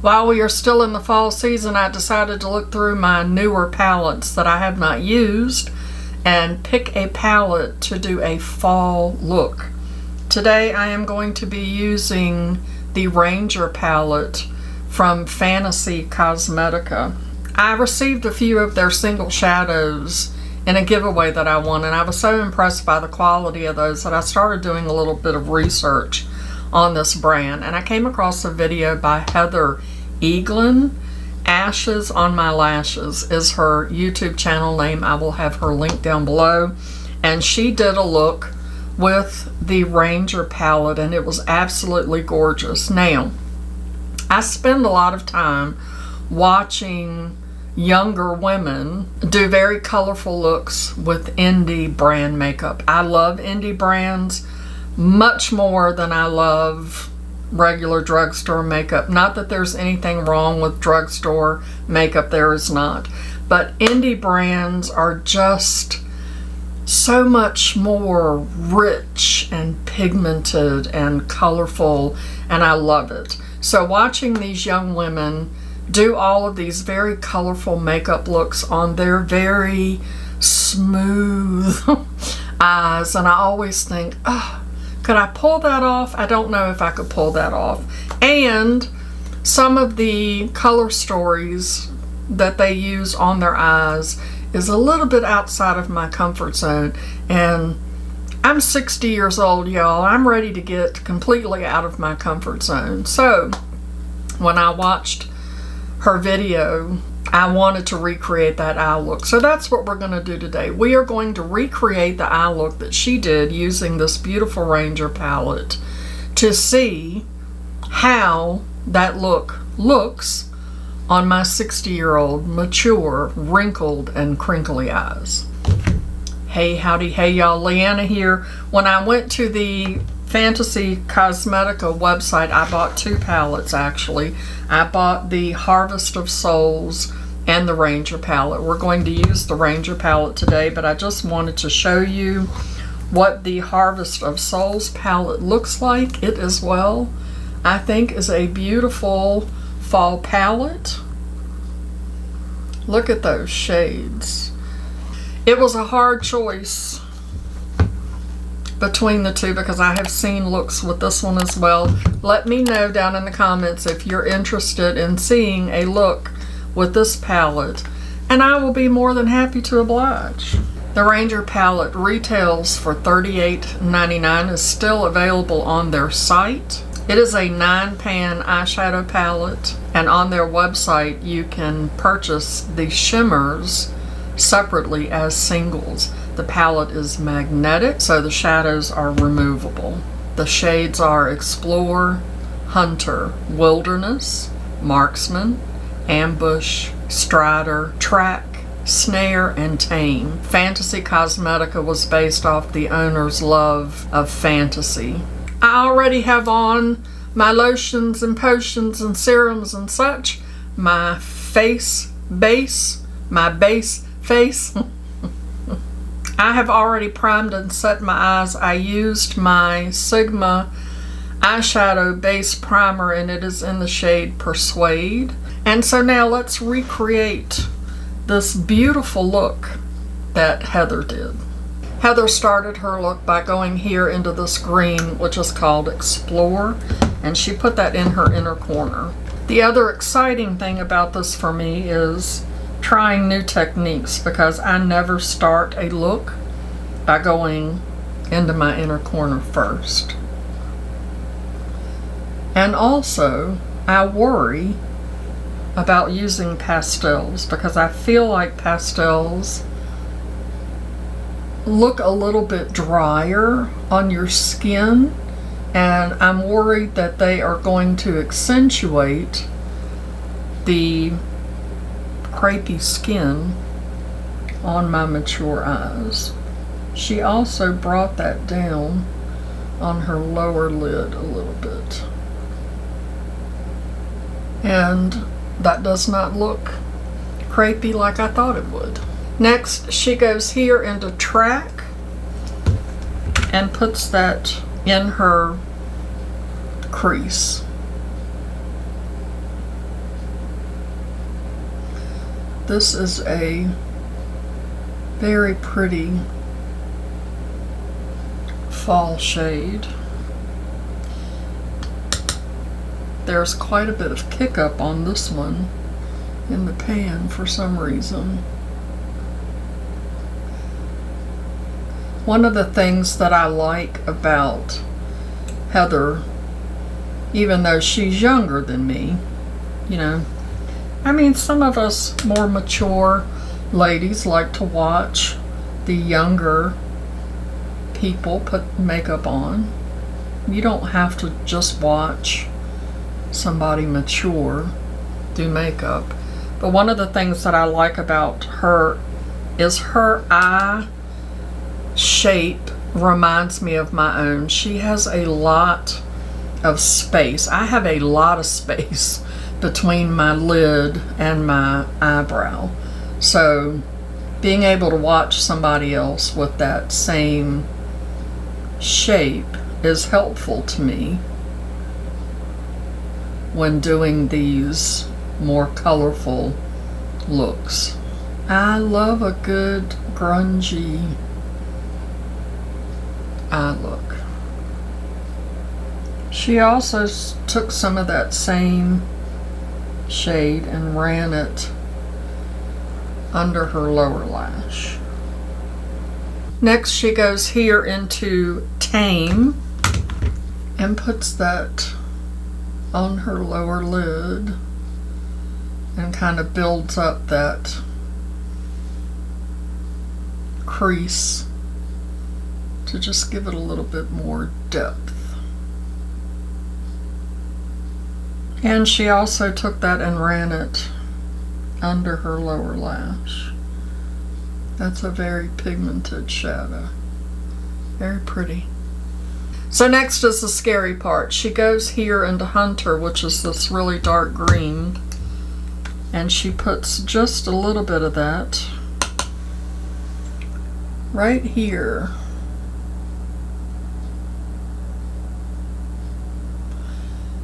While we are still in the fall season, I decided to look through my newer palettes that I have not used and pick a palette to do a fall look. Today I am going to be using the Ranger palette from Fantasy Cosmetica. I received a few of their single shadows in a giveaway that I won, and I was so impressed by the quality of those that I started doing a little bit of research on this brand, and I came across a video by Heather Eaglin. Ashes on My Lashes is her YouTube channel name. I will have her link down below. And she did a look with the Ranger palette, and it was absolutely gorgeous. Now, I spend a lot of time watching younger women do very colorful looks with indie brand makeup. I love indie brands much more than I love regular drugstore makeup. Not that there's anything wrong with drugstore makeup, there is not. But indie brands are just so much more rich and pigmented and colorful, and I love it. So watching these young women do all of these very colorful makeup looks on their very smooth eyes, and I always think, oh, could I pull that off? I don't know if I could pull that off. And some of the color stories that they use on their eyes is a little bit outside of my comfort zone. And I'm 60 years old, y'all. I'm ready to get completely out of my comfort zone. So when I watched her video, I wanted to recreate that eye look. So that's what we're going to do today. We are going to recreate the eye look that she did using this beautiful Ranger palette to see how that look looks on my 60-year-old, mature, wrinkled, and crinkly eyes. Hey, howdy, hey y'all, Leanna here. When I went to the Fantasy Cosmetica website, I bought two palettes actually. I bought the Harvest of Souls and the Ranger palette. We're going to use the Ranger palette today, but I just wanted to show you what the Harvest of Souls palette looks like. It as well, I think, is a beautiful fall palette. Look at those shades. It was a hard choice between the two because I have seen looks with this one as well. Let me know down in the comments if you're interested in seeing a look with this palette, and I will be more than happy to oblige. The Ranger palette retails for $38.99, is still available on their site. It is a 9-pan eyeshadow palette, and on their website you can purchase the shimmers separately as singles. The palette is magnetic, so the shadows are removable. The shades are Explore, Hunter, Wilderness, Marksman, Ambush, Strider, Track, Snare, and Tame. Fantasy Cosmetica was based off the owner's love of fantasy. I already have on my lotions and potions and serums and such, my face base, my base face. I have already primed and set my eyes. I used my Sigma eyeshadow base primer, and it is in the shade Persuade. And so now let's recreate this beautiful look that Heather did. Heather started her look by going here into this green, which is called Explore, and she put that in her inner corner. The other exciting thing about this for me is trying new techniques, because I never start a look by going into my inner corner first. And also, I worry about using pastels because I feel like pastels look a little bit drier on your skin, and I'm worried that they are going to accentuate the crepey skin on my mature eyes. She also brought that down on her lower lid a little bit, and that does not look crepey like I thought it would. Next, she goes here into Track and puts that in her crease. This is a very pretty fall shade. There's quite a bit of kick up on this one in the pan for some reason. One of the things that I like about Heather, even though she's younger than me, you know, I mean, some of us more mature ladies like to watch the younger people put makeup on. You don't have to just watch somebody mature do makeup. But one of the things that I like about her is her eye shape reminds me of my own. She has a lot of space. I have a lot of space between my lid and my eyebrow. So being able to watch somebody else with that same shape is helpful to me when doing these more colorful looks. I love a good grungy eye look. She also took some of that same shade and ran it under her lower lash. Next she goes here into Tame and puts that on her lower lid and kind of builds up that crease to just give it a little bit more depth. And she also took that and ran it under her lower lash. That's a very pigmented shadow. Very pretty. So next is the scary part. She goes here into Hunter, which is this really dark green, and she puts just a little bit of that right here.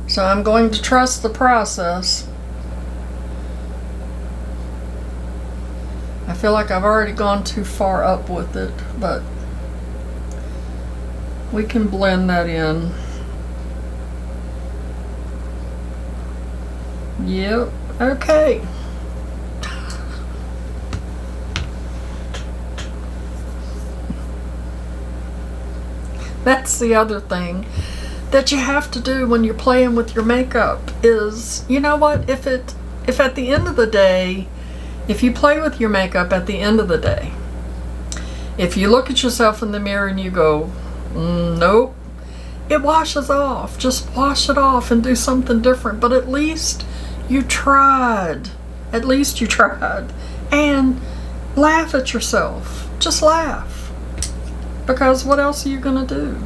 So I'm going to trust the process. I feel like I've already gone too far up with it, but we can blend that in. Yep, okay. That's the other thing that you have to do when you're playing with your makeup is, you know what, if at the end of the day, if you play with your makeup at the end of the day, if you look at yourself in the mirror and you go, nope, it washes off. Just wash it off and do something different. But at least you tried. At least you tried. And laugh at yourself. Just laugh. Because what else are you going to do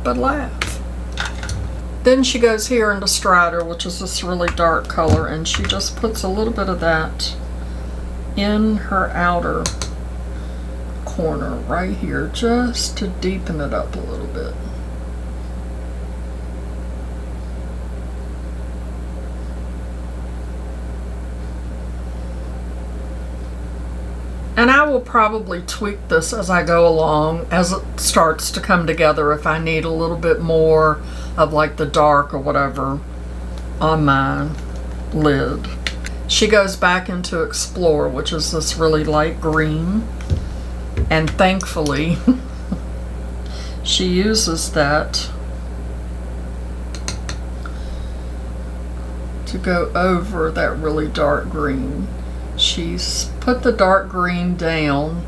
but laugh? Then she goes here into Strider, which is this really dark color, and she just puts a little bit of that in her outer corner right here, just to deepen it up a little bit. And I will probably tweak this as I go along, as it starts to come together, if I need a little bit more of like the dark or whatever on my lid. She goes back into Explore, which is this really light green. And thankfully, she uses that to go over that really dark green. She's put the dark green down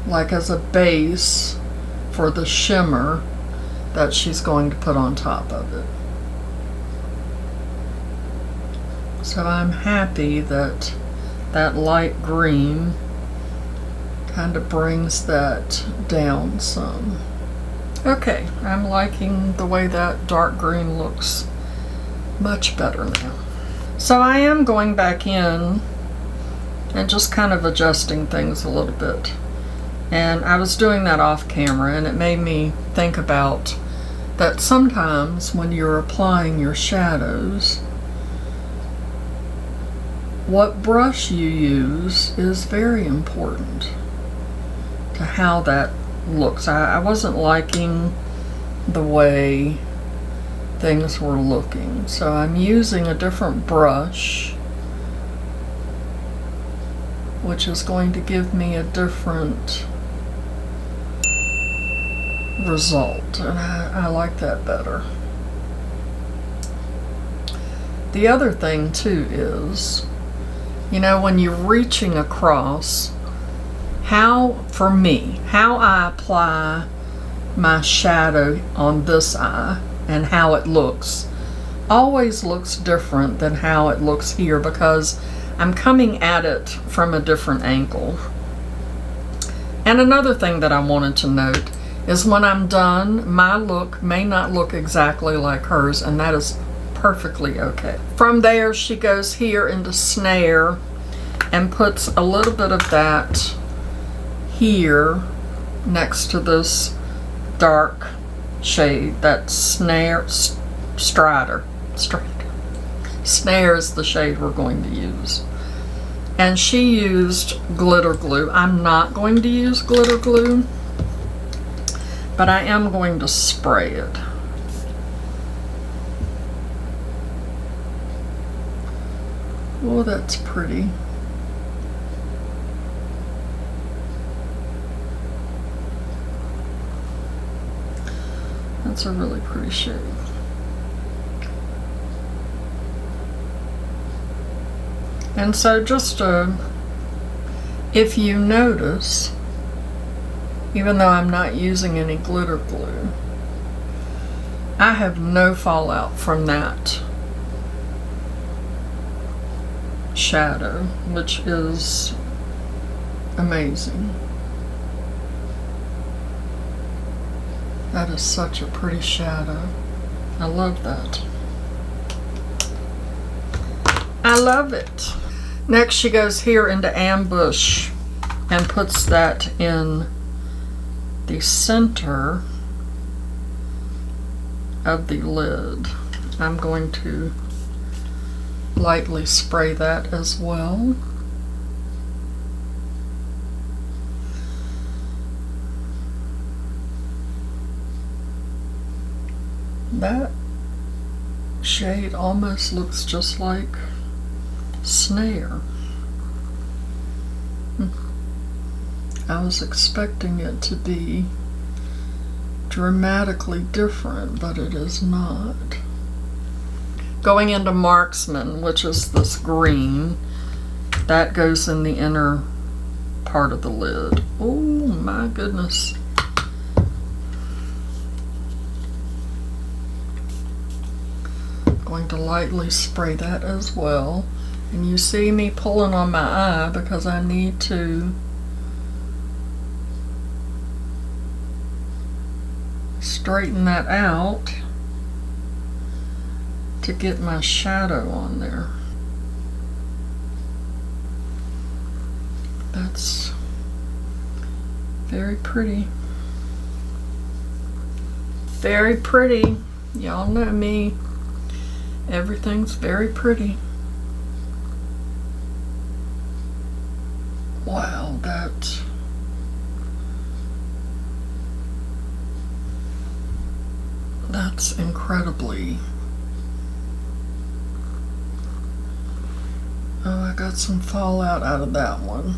like as a base for the shimmer that she's going to put on top of it. So I'm happy that that light green kind of brings that down some. Okay, I'm liking the way that dark green looks much better now. So I am going back in and just kind of adjusting things a little bit. And I was doing that off camera, and it made me think about that sometimes when you're applying your shadows, what brush you use is very important to how that looks. I wasn't liking the way things were looking, so I'm using a different brush, which is going to give me a different result, and I like that better. The other thing too is, you know, when you're reaching across, for me, how I apply my shadow on this eye and how it looks always looks different than how it looks here, because I'm coming at it from a different angle. And another thing that I wanted to note is when I'm done, my look may not look exactly like hers, and that is perfectly okay. From there, she goes here into Snare and puts a little bit of that here next to this dark shade, that Snare Strider. Snare is the shade we're going to use. And she used glitter glue. I'm not going to use glitter glue, but I am going to spray it. Oh, that's pretty. That's a really pretty shade. And so just if you notice, even though I'm not using any glitter glue, I have no fallout from that shadow, which is amazing. That is such a pretty shadow. I love that. I love it. Next she goes here into Ambush and puts that in the center of the lid. I'm going to lightly spray that as well. That shade almost looks just like Snare. I was expecting it to be dramatically different, but it is not. Going into Marksman, which is this green, that goes in the inner part of the lid. Oh my goodness. Going to lightly spray that as well. And you see me pulling on my eye because I need to straighten that out to get my shadow on there. That's very pretty. Very pretty. Y'all know me. Everything's very pretty. Wow, that's incredibly. Oh, I got some fallout out of that one.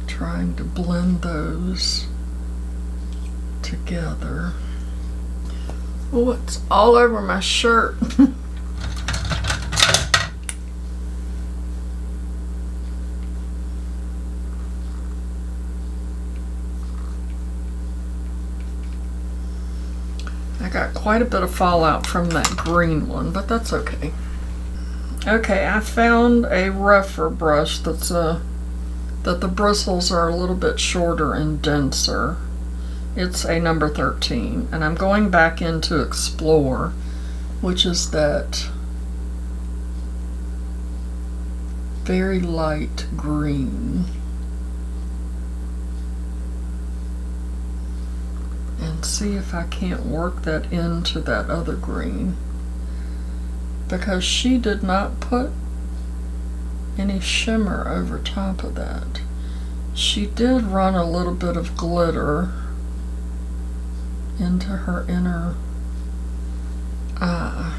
Trying to blend those together. Oh, it's all over my shirt. I got quite a bit of fallout from that green one, but that's okay. Okay, I found a rougher brush that's that the bristles are a little bit shorter and denser. It's a number 13, and I'm going back into Explore, which is that very light green. And see if I can't work that into that other green. because she did not put any shimmer over top of that. She did run a little bit of glitter into her inner eye.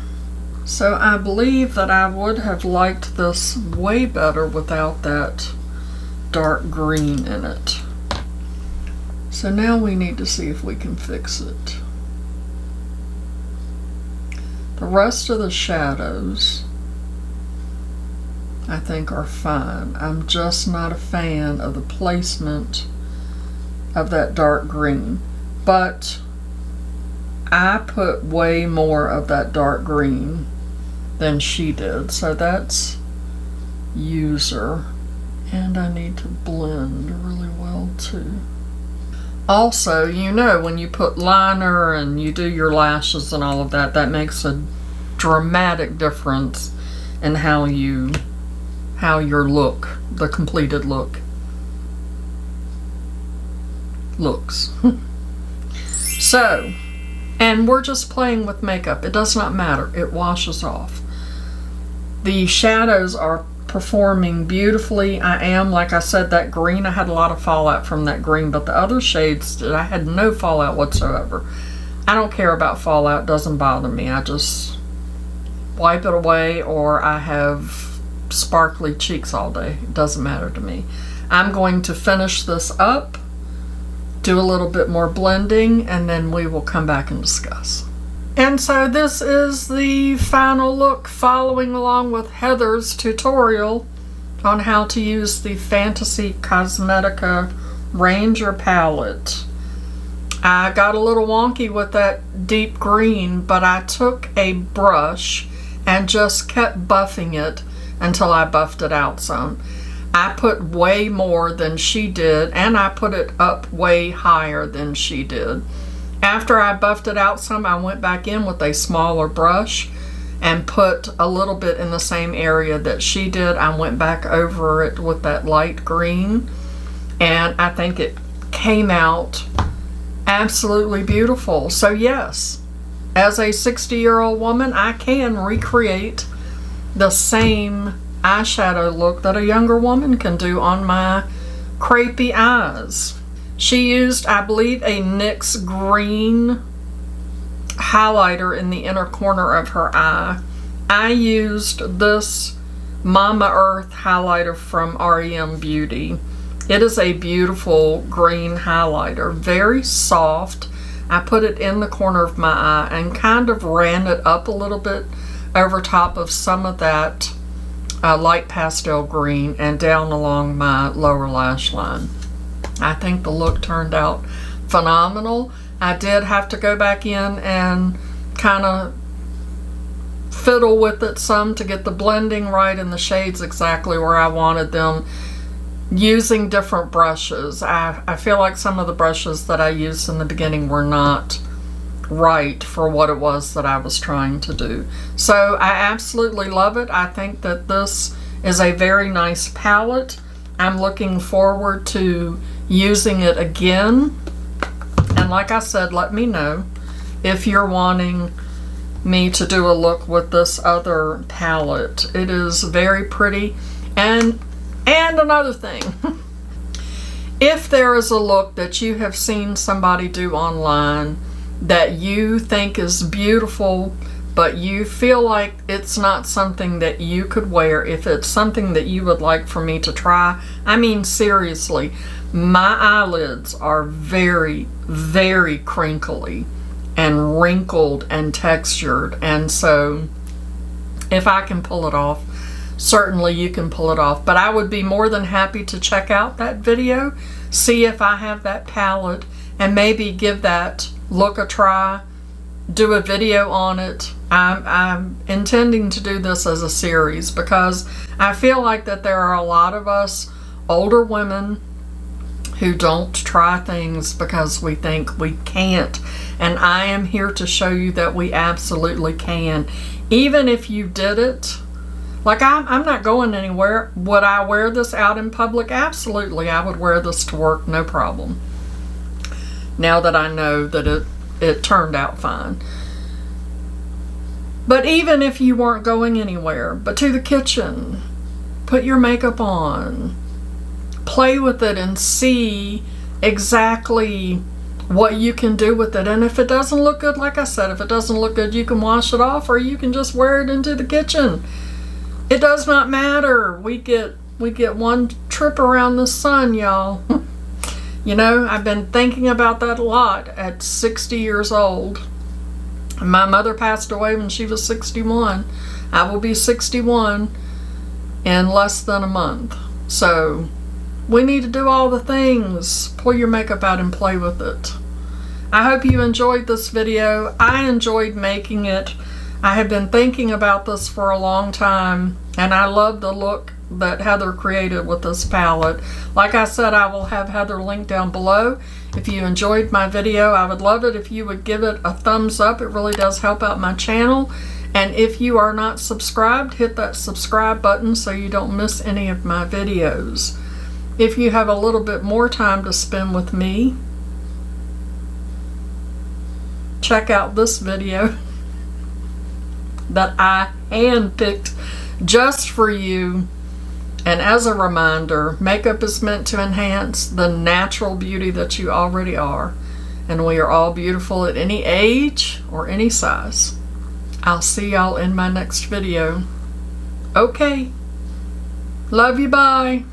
So I believe that I would have liked this way better without that dark green in it. So now we need to see if we can fix it. The rest of the shadows I think are fine. I'm just not a fan of the placement of that dark green. But I put way more of that dark green than she did. So that's user. And I need to blend really well too. Also, you know, when you put liner and you do your lashes and all of that, that makes a dramatic difference in how your look, the completed look, looks. So, and we're just playing with makeup. It does not matter. It washes off. The shadows are performing beautifully. I am, like I said, that green, I had a lot of fallout from that green, but the other shades, I had no fallout whatsoever. I don't care about fallout. It doesn't bother me. I just wipe it away, or I have sparkly cheeks all day. It doesn't matter to me. I'm going to finish this up, do a little bit more blending, and then we will come back and discuss. And so this is the final look, following along with Heather's tutorial on how to use the Fantasy Cosmetica Ranger palette. I got a little wonky with that deep green, but I took a brush and just kept buffing it until I buffed it out some. I put way more than she did, and I put it up way higher than she did. After I buffed it out some, I went back in with a smaller brush and put a little bit in the same area that she did. I went back over it with that light green, and I think it came out absolutely beautiful. So yes, as a 60-year-old woman, I can recreate the same eyeshadow look that a younger woman can do on my crepey eyes. She used, I believe, a NYX green highlighter in the inner corner of her eye. I used this Mama Earth highlighter from REM Beauty. It is a beautiful green highlighter, very soft. I put it in the corner of my eye and kind of ran it up a little bit over top of some of that light pastel green and down along my lower lash line. I think the look turned out phenomenal. I did have to go back in and kind of fiddle with it some to get the blending right and the shades exactly where I wanted them, using different brushes. I feel like some of the brushes that I used in the beginning were not right for what it was that I was trying to do. So I absolutely love it. I think that this is a very nice palette. I'm looking forward to using it again. And like I said, let me know if you're wanting me to do a look with this other palette. It is very pretty. And another thing, if there is a look that you have seen somebody do online that you think is beautiful, but you feel like it's not something that you could wear, if it's something that you would like for me to try, I mean seriously, my eyelids are very, very crinkly and wrinkled and textured, and so if I can pull it off, certainly you can pull it off. But I would be more than happy to check out that video, see if I have that palette, and maybe give that look a try, do a video on it. I'm intending to do this as a series because I feel like that there are a lot of us older women who don't try things because we think we can't. And I am here to show you that we absolutely can. Even if you did it, like I'm not going anywhere. Would I wear this out in public? Absolutely, I would wear this to work, no problem. Now that I know that it turned out fine. But even if you weren't going anywhere but to the kitchen, put your makeup on, play with it and see exactly what you can do with it. And if it doesn't look good, like I said, if it doesn't look good, you can wash it off, or you can just wear it into the kitchen. It does not matter. We get one trip around the sun, y'all. You know, I've been thinking about that a lot at 60 years old. My mother passed away when she was 61. I will be 61 in less than a month. So we need to do all the things. Pull your makeup out and play with it. I hope you enjoyed this video. I enjoyed making it. I have been thinking about this for a long time, and I love the look that Heather created with this palette. Like I said, I will have Heather linked down below. If you enjoyed my video, I would love it if you would give it a thumbs up. It really does help out my channel. And if you are not subscribed, hit that subscribe button so you don't miss any of my videos. If you have a little bit more time to spend with me, check out this video that I handpicked just for you. And as a reminder, makeup is meant to enhance the natural beauty that you already are. And we are all beautiful at any age or any size. I'll see y'all in my next video. Okay. Love you, bye.